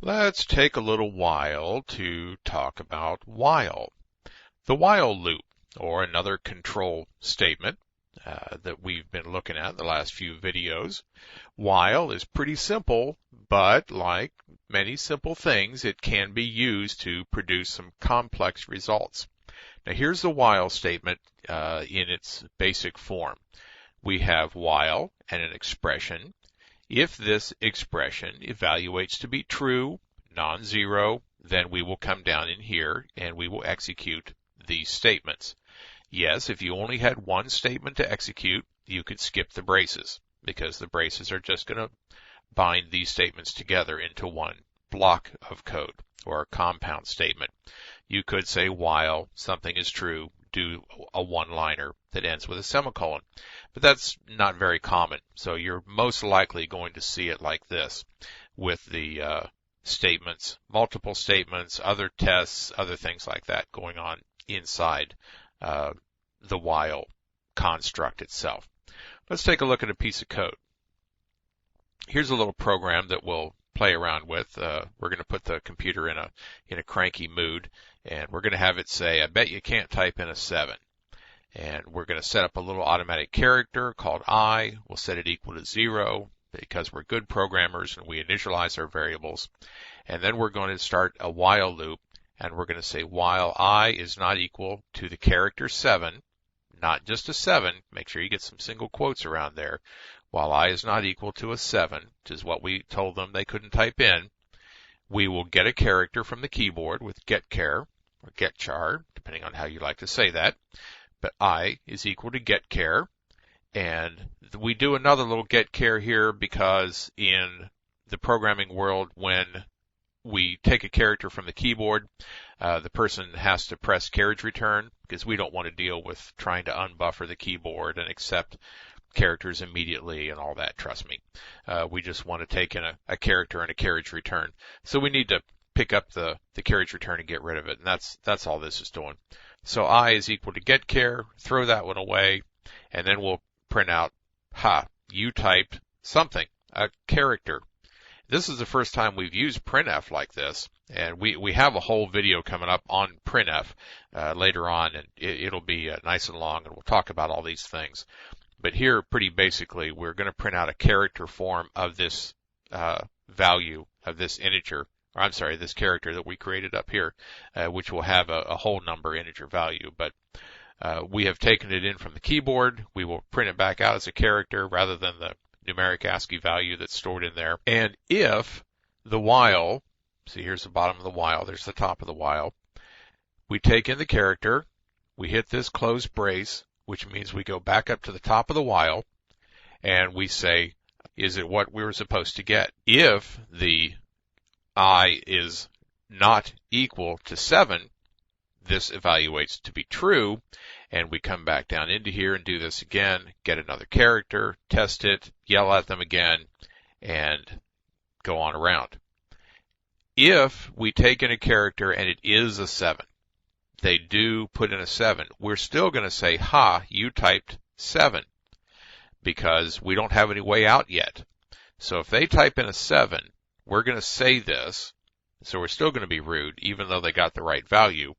Let's take a little while to talk about while. The while loop, or another control statement that we've been looking at the last few videos. While is pretty simple, but like many simple things, it can be used to produce some complex results. Now here's the while statement in its basic form. We have while and an expression. If this expression evaluates to be true, non-zero, then we will come down in here and we will execute these statements. Yes, if you only had one statement to execute, you could skip the braces because the braces are just going to bind these statements together into one block of code or a compound statement. You could say while something is true, do a one-liner that ends with a semicolon. But that's not very common, so you're most likely going to see it like this with the statements, multiple statements, other tests, other things like that going on inside the while construct itself. Let's take a look at a piece of code. Here's a little program that we'll play around with. We're going to put the computer in a cranky mood, and we're going to have it say, I bet you can't type in a 7. And we're going to set up a little automatic character called I. We'll set it equal to 0 because we're good programmers and we initialize our variables. And then we're going to start a while loop, and we're going to say while I is not equal to the character 7, not just a 7, make sure you get some single quotes around there, while I is not equal to a 7, which is what we told them they couldn't type in, we will get a character from the keyboard with getChar or getChar, depending on how you like to say that. But I is equal to getChar, and we do another little getChar here because in the programming world, when we take a character from the keyboard, the person has to press carriage return because we don't want to deal with trying to unbuffer the keyboard and accept characters immediately and all that, trust me. We just want to take in a character and a carriage return. So we need to pick up the carriage return and get rid of it, and that's all this is doing. So I is equal to getChar, throw that one away, and then we'll print out, you typed something, a character. This is the first time we've used printf like this, and we have a whole video coming up on printf later on, and it'll be nice and long, and we'll talk about all these things. But here, pretty basically, we're going to print out a character form of this value of this integer, or I'm sorry, this character that we created up here, which will have a whole number integer value. But we have taken it in from the keyboard. We will print it back out as a character rather than the numeric ASCII value that's stored in there. And if the while, see here's the bottom of the while, there's the top of the while, we take in the character, we hit this close brace, which means we go back up to the top of the while, and we say, is it what we were supposed to get? If the I is not equal to 7, this evaluates to be true, and we come back down into here and do this again, get another character, test it, yell at them again, and go on around. If we take in a character and it is a 7, they do put in a 7, we're still going to say, you typed 7, because we don't have any way out yet. So if they type in a 7, we're going to say this, so we're still going to be rude, even though they got the right value.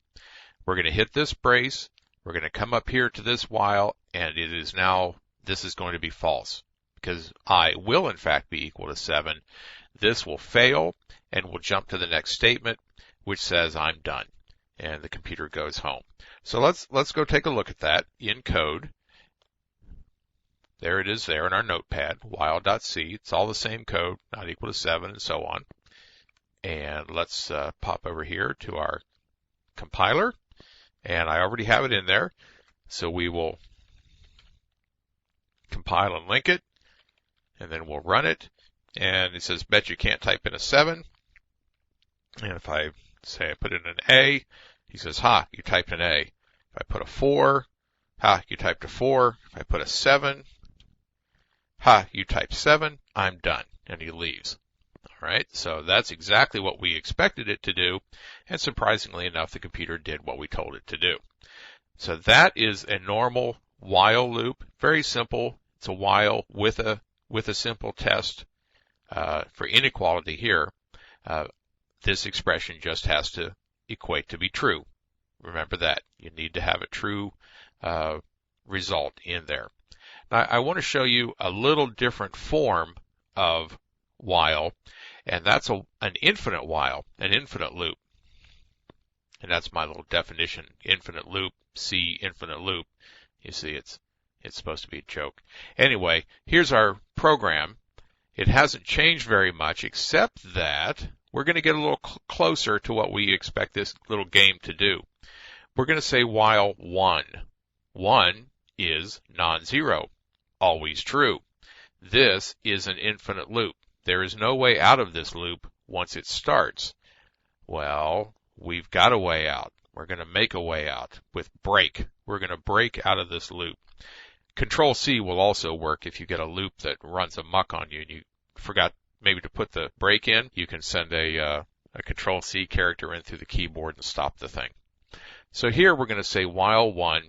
We're going to hit this brace, we're going to come up here to this while, and it is now, this is going to be false, because I will in fact be equal to 7. This will fail, and we'll jump to the next statement, which says I'm done, and the computer goes home. So let's go take a look at that in code. There it is there in our notepad, while.c. It's all the same code, not equal to 7, and so on. And let's pop over here to our compiler, and I already have it in there. So we will compile and link it, and then we'll run it. And it says, bet you can't type in a 7. And if I say I put in an A, he says, you typed an A. If I put a 4, you typed a 4. If I put a 7, you typed 7, I'm done. And he leaves. All right, so that's exactly what we expected it to do. And surprisingly enough, the computer did what we told it to do. So that is a normal while loop. Very simple. It's a while with a simple test for inequality here. this expression just has to equate to be true. Remember that. You need to have a true result in there. Now, I want to show you a little different form of while, and that's an infinite while, an infinite loop. And that's my little definition, infinite loop, C, infinite loop. You see, it's supposed to be a joke. Anyway, here's our program. It hasn't changed very much, except that we're going to get a little closer to what we expect this little game to do. We're going to say while 1. 1 is non-zero, always true. This is an infinite loop. There is no way out of this loop once it starts. Well, we've got a way out. We're going to make a way out with break. We're going to break out of this loop. Control C will also work if you get a loop that runs amok on you and you forgot maybe to put the break in. You can send a Control C character in through the keyboard and stop the thing. So here we're going to say while 1,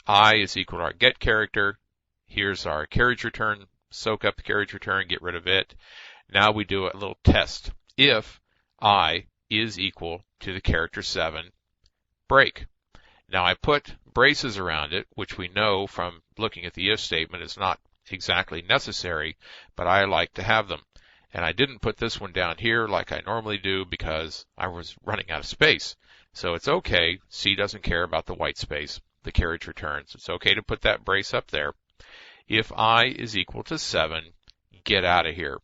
I is equal to our get character. Here's our carriage return. Soak up the carriage return, get rid of it. Now we do a little test. If I is equal to the character 7, break. Now I put braces around it, which we know from looking at the if statement is not exactly necessary, but I like to have them. And I didn't put this one down here like I normally do because I was running out of space. So it's okay. C doesn't care about the white space. The carriage returns. It's okay to put that brace up there. If I is equal to 7, get out of here.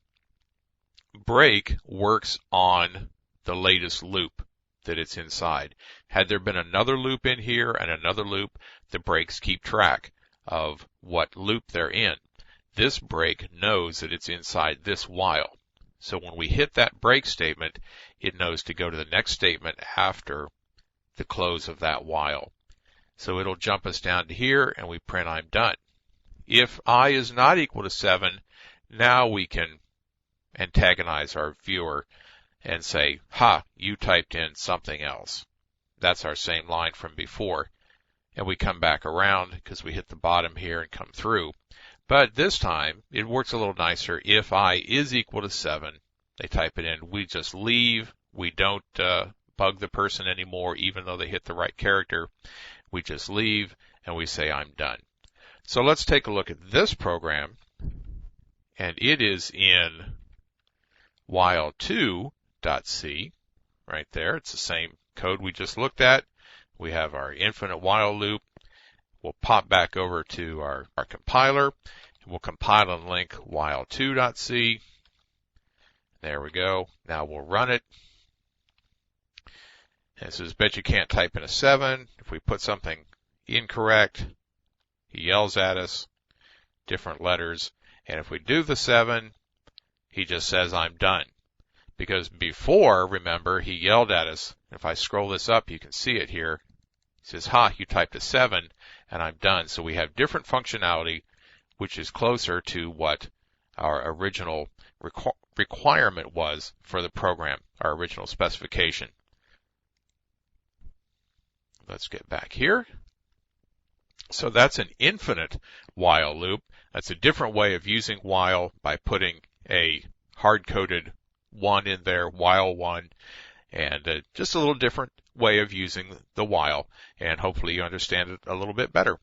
Break works on the latest loop that it's inside. Had there been another loop in here and another loop, the breaks keep track of what loop they're in. This break knows that it's inside this while. So when we hit that break statement, it knows to go to the next statement after the close of that while. So it'll jump us down to here and we print I'm done. If I is not equal to 7, now we can antagonize our viewer and say, ha, you typed in something else. That's our same line from before. And we come back around because we hit the bottom here and come through. But this time, it works a little nicer. If I is equal to 7, they type it in. We just leave. We don't bug the person anymore, even though they hit the right character. We just leave, and we say, I'm done. So let's take a look at this program. And it is in while2.c right there. It's the same code we just looked at. We have our infinite while loop. We'll pop back over to our compiler, and we'll compile and link while2.c. There we go. Now we'll run it. And it says, bet you can't type in a 7. If we put something incorrect, he yells at us, different letters. And if we do the 7, he just says, I'm done. Because before, remember, he yelled at us. If I scroll this up, you can see it here. He says, ha, you typed a 7, and I'm done. So we have different functionality, which is closer to what our original requirement was for the program, our original specification. Let's get back here. So that's an infinite while loop. That's a different way of using while by putting a hard-coded 1 in there, while 1, and just a little different way of using the while, and hopefully you understand it a little bit better.